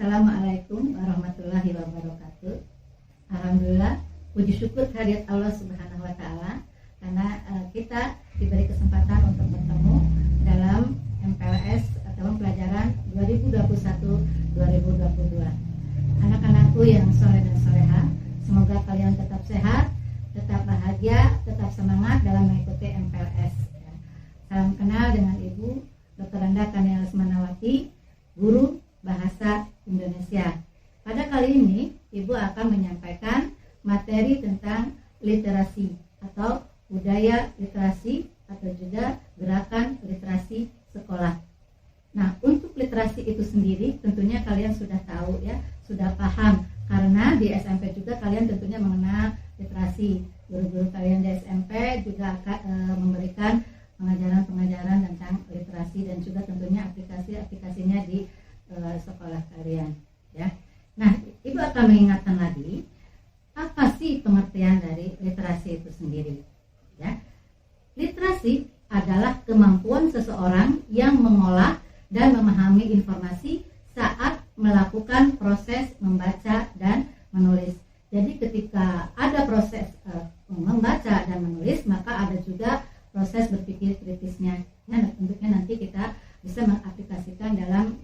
Assalamualaikum warahmatullahi wabarakatuh. Alhamdulillah, puji syukur kehadirat Allah Subhanahu wa Ta'ala karena kita diberi kesempatan untuk bertemu dalam MPLS atau pelajaran 2021-2022. Anak-anakku yang soleh dan soleha, semoga kalian tetap sehat, tetap bahagia, tetap semangat dalam mengikuti MPLS. Salam kenal dengan Ibu Dr. Randa Kanial Lesmanawati, Guru Bahasa Indonesia. Pada kali ini, Ibu akan menyampaikan materi tentang literasi atau budaya literasi atau juga gerakan literasi sekolah. Nah, untuk literasi itu sendiri tentunya kalian sudah tahu ya, sudah paham karena di SMP juga kalian tentunya mengenal literasi. Guru-guru kalian di SMP juga akan memberikan pengajaran-pengajaran tentang literasi dan juga tentunya aplikasi-aplikasinya di sekolah kalian ya. Nah, Ibu akan mengingatkan lagi apa sih pengertian dari literasi itu sendiri ya. Literasi adalah kemampuan seseorang yang mengolah dan memahami informasi saat melakukan proses membaca dan menulis. Jadi ketika ada proses membaca dan menulis, maka ada juga proses berpikir kritisnya. Ya, tentunya nanti kita bisa mengaplikasikan dalam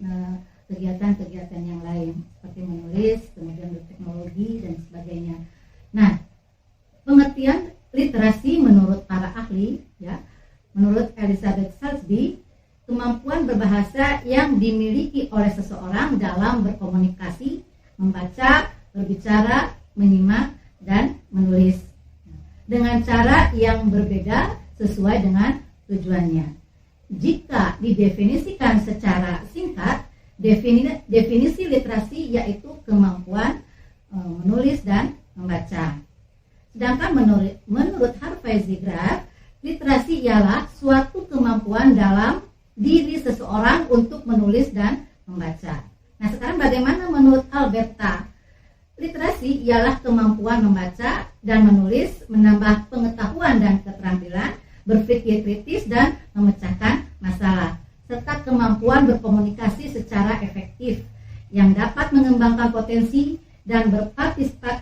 kegiatan-kegiatan yang lain seperti menulis, kemudian berteknologi dan sebagainya. Nah, pengertian literasi menurut para ahli, ya, menurut Elizabeth Salzby, kemampuan berbahasa yang dimiliki oleh seseorang dalam berkomunikasi, membaca, berbicara, menyimak, dan menulis dengan cara yang berbeda sesuai dengan tujuannya. Jika didefinisikan secara singkat, definisi literasi yaitu kemampuan menulis dan membaca. Sedangkan menurut Harvey Ziegler, literasi ialah suatu kemampuan dalam diri seseorang untuk menulis dan membaca. Nah, sekarang bagaimana menurut Alberta? Literasi ialah kemampuan membaca dan menulis, menambah pengetahuan dan keterampilan, berpikir kritis dan memecahkan masalah, serta kemampuan berkomunikasi secara efektif yang dapat mengembangkan potensi dan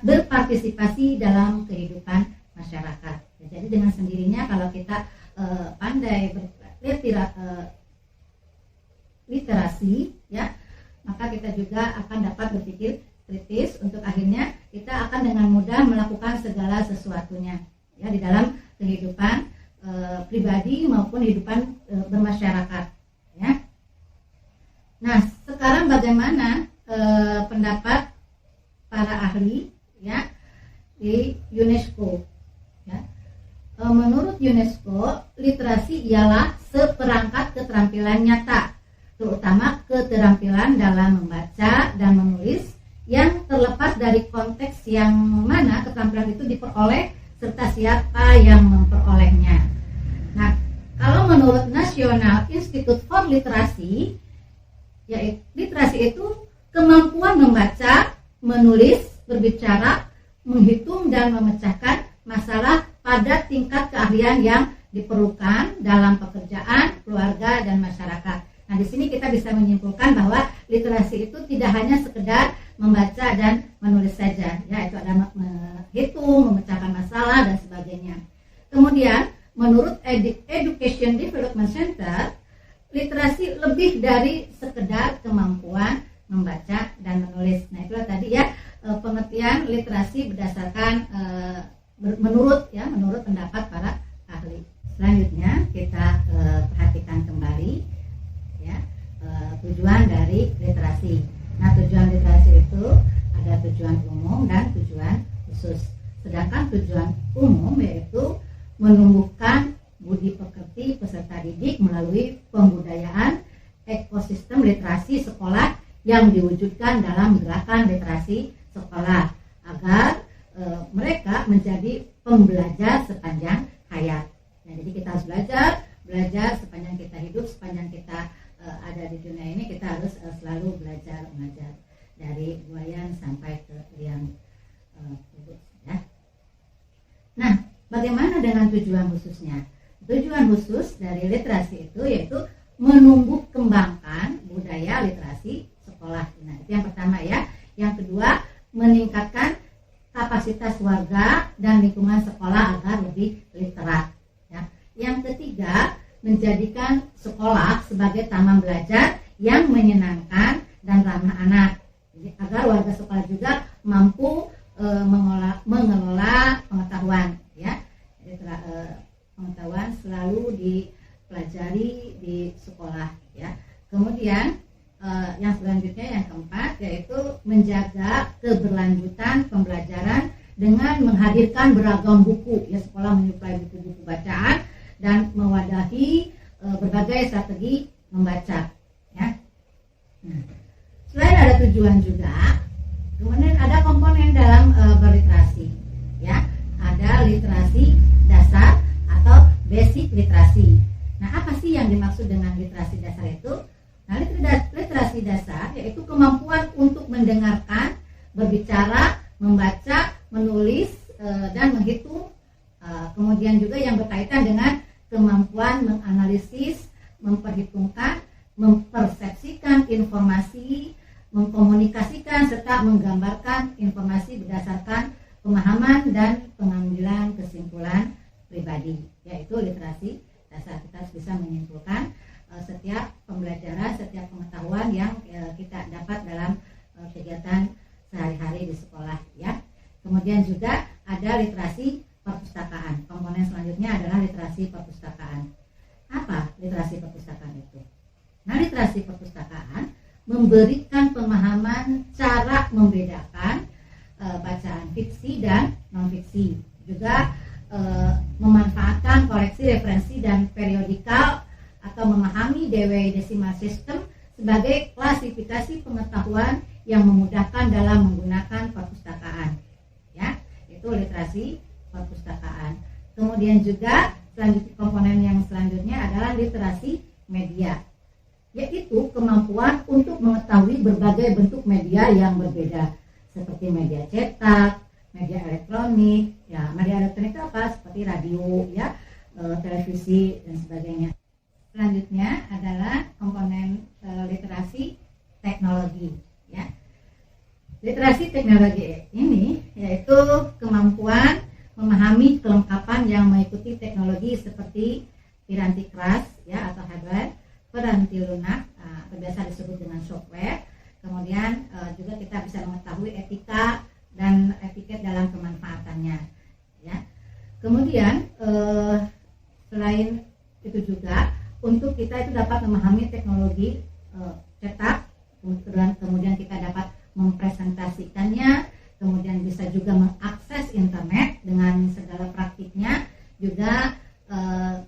berpartisipasi dalam kehidupan masyarakat. Jadi dengan sendirinya kalau kita pandai literasi, ya, maka kita juga akan dapat berpikir kritis untuk akhirnya kita akan dengan mudah melakukan segala sesuatunya, ya, di dalam kehidupan pribadi maupun kehidupan bermasyarakat. Ya. Nah, sekarang bagaimana pendapat para ahli, ya, di UNESCO? Ya. Menurut UNESCO, literasi ialah seperangkat keterampilan nyata, terutama keterampilan dalam membaca dan menulis yang terlepas dari konteks yang mana keterampilan itu diperoleh serta siapa yang memperolehnya. Nah, kalau menurut National Institute for Literacy, yaitu literasi itu kemampuan membaca, menulis, berbicara, menghitung dan memecahkan masalah pada tingkat keahlian yang diperlukan dalam pekerjaan, keluarga dan masyarakat. Nah, di sini kita bisa menyimpulkan bahwa literasi itu tidak hanya sekedar membaca dan menulis saja, ya, itu ada menghitung, memecahkan masalah dan sebagainya. Kemudian menurut Education Development Center, literasi lebih dari sekedar kemampuan membaca dan menulis. Nah, itulah tadi ya pengertian literasi berdasarkan menurut pendapat para ahli. Selanjutnya kita perhatikan kembali ya tujuan dari literasi. Nah, tujuan literasi itu ada tujuan umum dan tujuan khusus. Sedangkan tujuan umum yaitu menumbuhkan budi pekerti peserta didik melalui pembudayaan ekosistem literasi sekolah yang diwujudkan dalam gerakan literasi sekolah agar mereka menjadi pembelajar sepanjang hayat. Nah, jadi kita harus belajar sepanjang kita hidup, sepanjang kita ada di dunia ini kita harus selalu belajar mengajar dari buayan sampai ke liang kubus ya. Nah, bagaimana dengan tujuan khususnya? Tujuan khusus dari literasi itu yaitu menumbuh kembangkan budaya literasi sekolah. Nah, itu yang pertama menjadikan sekolah sebagai taman belajar yang menyenangkan dan ramah anak. Jadi, agar warga sekolah juga mampu mengelola pengetahuan, ya. Jadi, pengetahuan selalu dipelajari di sekolah, ya. Kemudian yang selanjutnya, yang keempat, yaitu menjaga keberlanjutan pembelajaran dengan menghadirkan beragam buku, ya. Sekolah menyuplai buku-buku bacaan dan mewadahi berbagai strategi membaca, ya. Nah, selain ada tujuan juga, kemudian ada komponen dalam berliterasi, ya. Ada literasi dasar atau basic literasi. Nah, apa sih yang dimaksud dengan literasi dasar itu? Nah, literasi dasar yaitu kemampuan untuk mendengarkan, berbicara, membaca, menulis, dan menghitung. Kemudian juga yang berkaitan dengan kemampuan menganalisis, memperhitungkan, mempersepsikan informasi, mengkomunikasikan, serta menggambarkan informasi berdasarkan pemahaman dan pengambilan kesimpulan pribadi, yaitu literasi dasar. Kita harus bisa menyimpulkan setiap pembelajaran, setiap pengetahuan yang kita dapat dalam kegiatan sehari-hari di sekolah, ya. Kemudian juga ada literasi perpustakaan. Komponen selanjutnya adalah literasi perpustakaan. Apa literasi perpustakaan itu? Nah, literasi perpustakaan memberikan pemahaman cara membedakan bacaan fiksi dan non-fiksi. Juga memanfaatkan koleksi referensi dan periodikal atau memahami DW Decimal System sebagai klasifikasi pengetahuan yang memudahkan dalam menggunakan perpustakaan, ya. Itu literasi perpustakaan. Kemudian juga komponen yang selanjutnya adalah literasi media, yaitu kemampuan untuk mengetahui berbagai bentuk media yang berbeda, seperti media cetak, media elektronik, ya. Media elektronik itu apa? Seperti radio, ya, televisi dan sebagainya. Selanjutnya adalah komponen literasi teknologi, ya. Literasi teknologi ini yaitu kemampuan memahami kelengkapan yang mengikuti teknologi seperti piranti keras, ya, atau hardware, peranti lunak, atau biasa disebut dengan software. Kemudian juga kita bisa mengetahui etika dan etiket dalam kemanfaatannya, ya. Kemudian selain itu juga untuk kita itu dapat memahami teknologi cetak, kemudian kita dapat mempresentasikannya, kemudian bisa juga mengakses internet dengan segala praktiknya, juga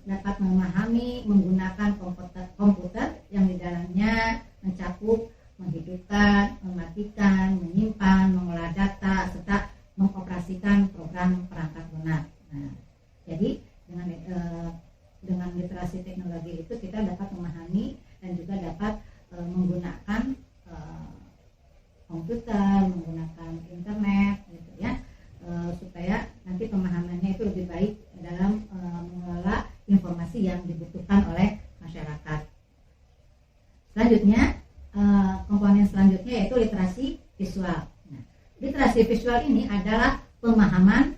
dapat memahami menggunakan komputer yang di dalamnya mencakup menghidupkan, mematikan, menyimpan, mengolah data, serta mengoperasikan program perangkat lunak. Nah, jadi dengan literasi teknologi itu kita dapat memahami dan juga dapat menggunakan komputer, menggunakan internet, gitu, ya, supaya nanti pemahamannya itu lebih baik dalam mengelola informasi yang dibutuhkan oleh masyarakat. Selanjutnya, komponen selanjutnya yaitu literasi visual. Nah, literasi visual ini adalah pemahaman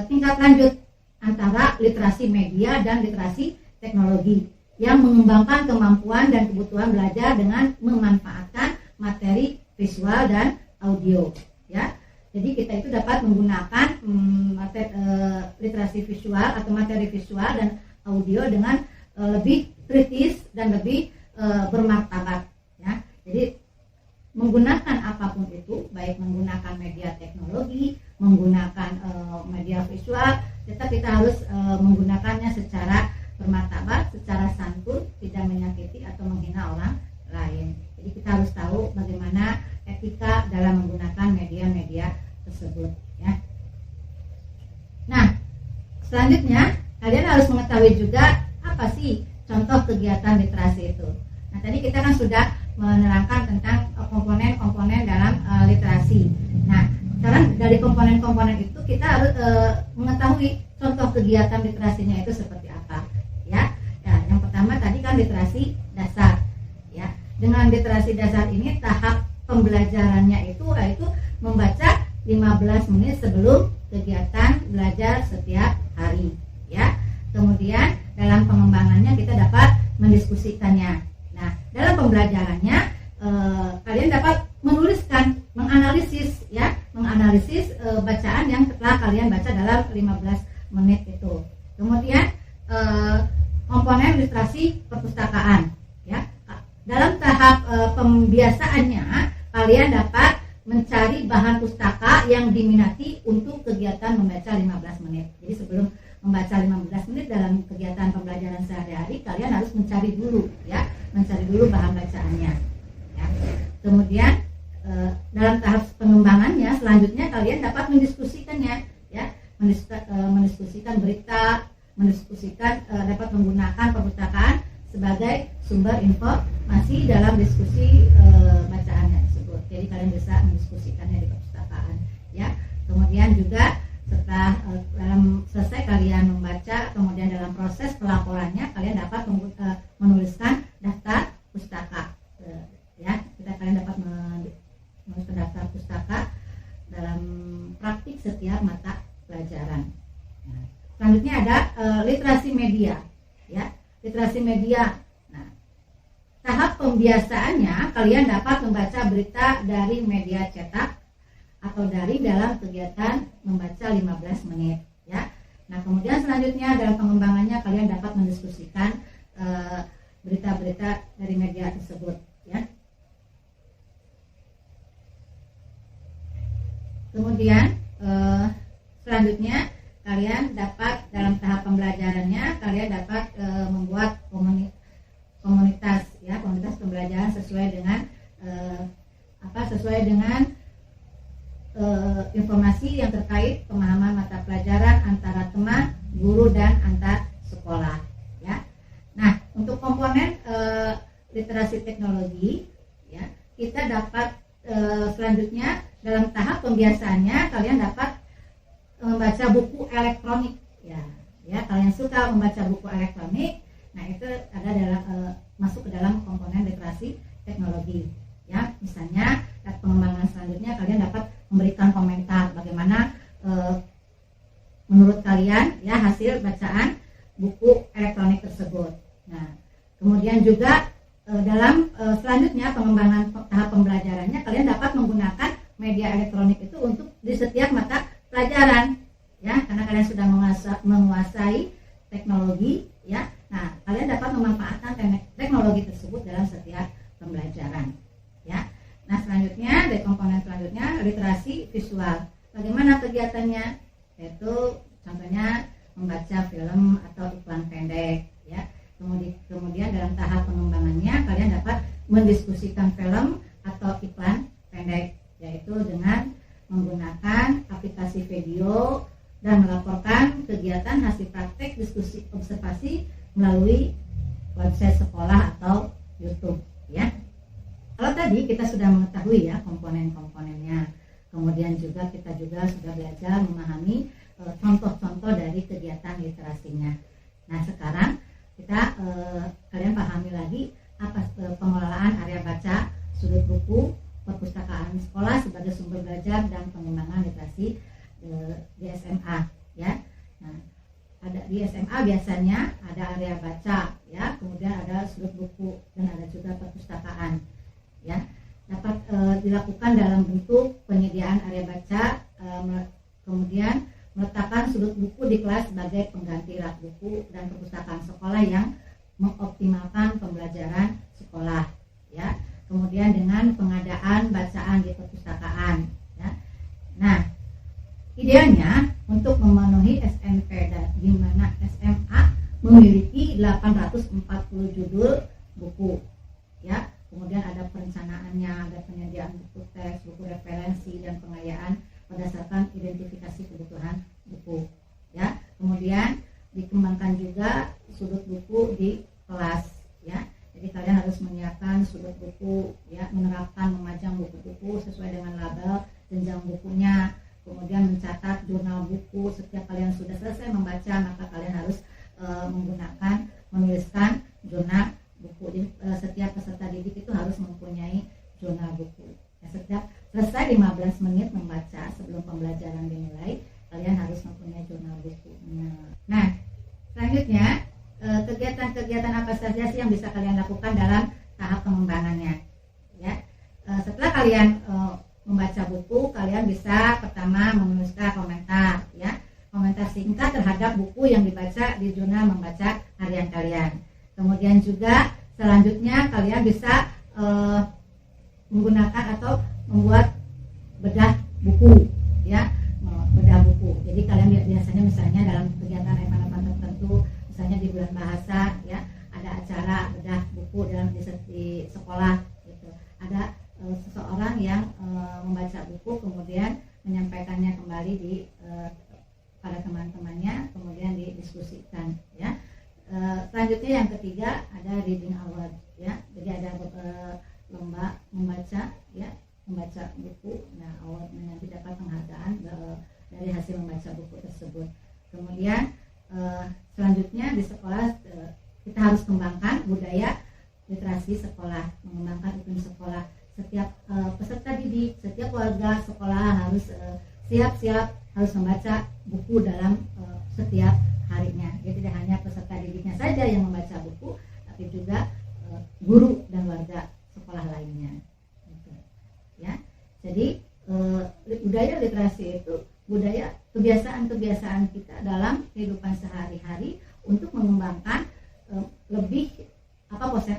tingkat lanjut antara literasi media dan literasi teknologi yang mengembangkan kemampuan dan kebutuhan belajar dengan memanfaatkan materi visual dan audio, ya. Jadi kita itu dapat menggunakan literasi visual atau materi visual dan audio dengan lebih kritis dan lebih bermartabat, ya. Jadi menggunakan apapun itu, baik menggunakan media teknologi, menggunakan media visual, tetap kita harus menggunakannya secara bermartabat, secara santun, tidak menyakiti atau menghina orang lain. Jadi kita harus tahu bagaimana etika dalam menggunakan media-media tersebut, ya. Nah, selanjutnya kalian harus mengetahui juga apa sih contoh kegiatan literasi itu. Nah, tadi kita kan sudah menerangkan tentang komponen-komponen dalam literasi. Nah, sekarang dari komponen-komponen itu kita harus mengetahui contoh kegiatan literasinya itu seperti apa, ya. Ya, yang pertama tadi kan literasi dasar, ya. Dengan literasi dasar ini tahap pembelajarannya itu yaitu membaca 15 menit sebelum kegiatan belajar setiap hari, ya. Kemudian dalam pengembangannya kita dapat mendiskusikannya. Nah, dalam pembelajarannya kalian dapat menuliskan, menganalisis bacaan yang telah kalian baca dalam 15 menit itu. Kemudian komponen literasi perpustakaan, ya. Dalam tahap pembiasaannya kalian dapat mencari bahan pustaka yang diminati untuk kegiatan membaca 15 menit. Jadi sebelum membaca 15 menit dalam kegiatan pembelajaran sehari-hari, kalian harus mencari dulu bahan bacaannya. Ya. Kemudian dalam tahap pengembangannya selanjutnya kalian dapat mendiskusikannya, ya, mendiskusikan berita, dapat menggunakan perpustakaan sebagai sumber informasi dalam diskusi bacaannya tersebut. Jadi kalian bisa mendiskusikannya di perpustakaan, ya. Kemudian juga setelah selesai kalian membaca, kemudian dalam proses pelaporannya kalian dapat menuliskan daftar pustaka, ya. Kalian dapat menuliskan daftar pustaka dalam praktik setiap mata pelajaran. Nah, selanjutnya ada literasi media, ya. Literasi media. Nah, tahap pembiasaannya kalian dapat membaca berita dari media cetak atau dalam kegiatan membaca 15 menit, ya. Nah, kemudian selanjutnya dalam pengembangannya kalian dapat mendiskusikan berita-berita dari media tersebut, ya. Kemudian selanjutnya kalian dapat dalam tahap pembelajarannya kalian dapat membuat komunitas, ya, komunitas pembelajaran sesuai dengan informasi yang terkait pemahaman mata pelajaran antara teman, guru, dan antar sekolah, ya. Nah, untuk komponen literasi teknologi, ya, kita dapat selanjutnya dalam tahap pembiasaannya kalian dapat membaca buku elektronik, ya. Kalian suka membaca buku elektronik, nah itu ada dalam masuk ke dalam komponen literasi teknologi, ya. Misalnya pengembangan selanjutnya kalian dapat memberikan komentar bagaimana menurut kalian, ya, hasil bacaan buku elektronik tersebut. Nah, kemudian juga dalam selanjutnya pengembangan tahap pembelajarannya kalian dapat menggunakan media elektronik itu untuk di setiap mata pelajaran, ya, karena kalian sudah menguasai teknologi, ya. Nah, kalian dapat memanfaatkan teknologi tersebut dalam setiap pembelajaran, ya. Nah, selanjutnya dari komponen selanjutnya literasi visual. Bagaimana kegiatannya? Yaitu contohnya membaca film atau iklan pendek, ya. Kemudian dalam tahap pengembangannya kalian dapat mendiskusikan film atau iklan pendek, yaitu dengan menggunakan aplikasi video dan melaporkan kegiatan hasil praktek diskusi observasi melalui website sekolah atau YouTube, ya. Kalau tadi kita sudah mengetahui, ya, komponen-komponennya, kemudian juga kita sudah belajar memahami contoh-contoh dari kegiatan literasinya. Nah, sekarang kalian pahami lagi apa pengelolaan area baca, sudut buku, perpustakaan sekolah sebagai sumber belajar dan pengembangan literasi di SMA, ya. Nah, ada di SMA biasanya ada area baca, ya, kemudian ada sudut buku dan ada juga perpustakaan, ya. Dapat dilakukan dalam bentuk penyediaan area baca, kemudian meletakkan sudut buku di kelas sebagai pengganti rak buku dan perpustakaan sekolah yang mengoptimalkan pembelajaran sekolah, ya. Kemudian dengan pengadaan bacaan di perpustakaan, ya. Nah, idealnya untuk memenuhi SMP di mana SMA memiliki 840 judul buku, ya. Kemudian ada perencanaannya, ada penyediaan buku teks, buku referensi, dan pengayaan berdasarkan identifikasi kebutuhan buku, ya. Kemudian dikembangkan juga sudut buku di kelas, ya. Jadi kalian harus menyiapkan sudut buku, ya, menerapkan memajang buku-buku sesuai dengan label jenjang bukunya, kemudian mencatat jurnal buku. Setiap kalian sudah selesai membaca, maka kalian harus menuliskan jurnal buku. Jadi, setiap peserta didik itu harus mempunyai jurnal buku. Ya, setiap selesai 15 menit membaca sebelum pembelajaran dimulai, kalian harus mempunyai jurnal buku. Nah, selanjutnya kegiatan-kegiatan apa saja saja sih yang bisa kalian lakukan dalam tahap pengembangannya ya. Setelah kalian membaca buku, kalian bisa pertama menuliskan komentar ya, komentar singkat terhadap buku yang dibaca di jurnal membaca harian kalian. Kemudian juga selanjutnya kalian bisa menggunakan atau membuat bedah buku ya, bedah buku. Jadi kalian biasanya misalnya dalam kegiatan event tertentu, misalnya di bulan bahasa ya, ada acara bedah buku dalam di sekolah gitu. Ada seseorang yang membaca buku kemudian menyampaikannya kembali di pada teman-temannya, kemudian didiskusikan ya. Selanjutnya yang ketiga ada reading award ya. Jadi ada lomba membaca ya, membaca buku. Nah, awardnya nanti dapat penghargaan dari hasil membaca buku tersebut. Kemudian selanjutnya di sekolah kita harus kembangkan budaya literasi sekolah, mengembangkan iklim sekolah. Setiap peserta didik, setiap warga sekolah harus siap-siap harus membaca buku dalam setiap harinya. Jadi tidak hanya peserta didiknya saja yang membaca buku, tapi juga guru dan warga sekolah lainnya. Gitu. Ya, jadi budaya literasi itu budaya kebiasaan-kebiasaan kita dalam kehidupan sehari-hari untuk mengembangkan lebih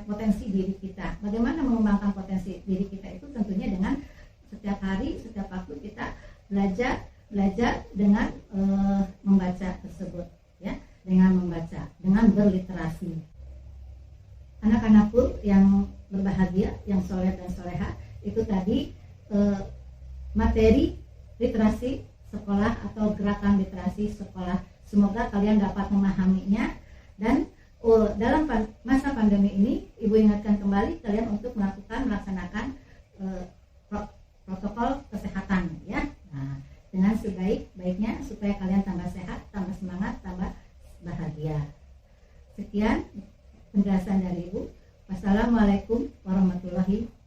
potensi diri kita. Bagaimana mengembangkan potensi diri kita itu tentunya dengan setiap hari, setiap waktu kita belajar dengan membaca tersebut ya, dengan membaca, dengan berliterasi. Anak-anakku yang berbahagia, yang soleh dan soleha, itu tadi materi literasi sekolah atau gerakan literasi sekolah. Semoga kalian dapat memahaminya dan dalam masa pandemi ini, Ibu ingatkan kembali kalian untuk melaksanakan protokol kesehatan ya. Nah, dengan sebaik-baiknya supaya kalian tambah sehat, tambah semangat, tambah bahagia. Sekian penjelasan dari Ibu. Wassalamualaikum warahmatullahi wabarakatuh.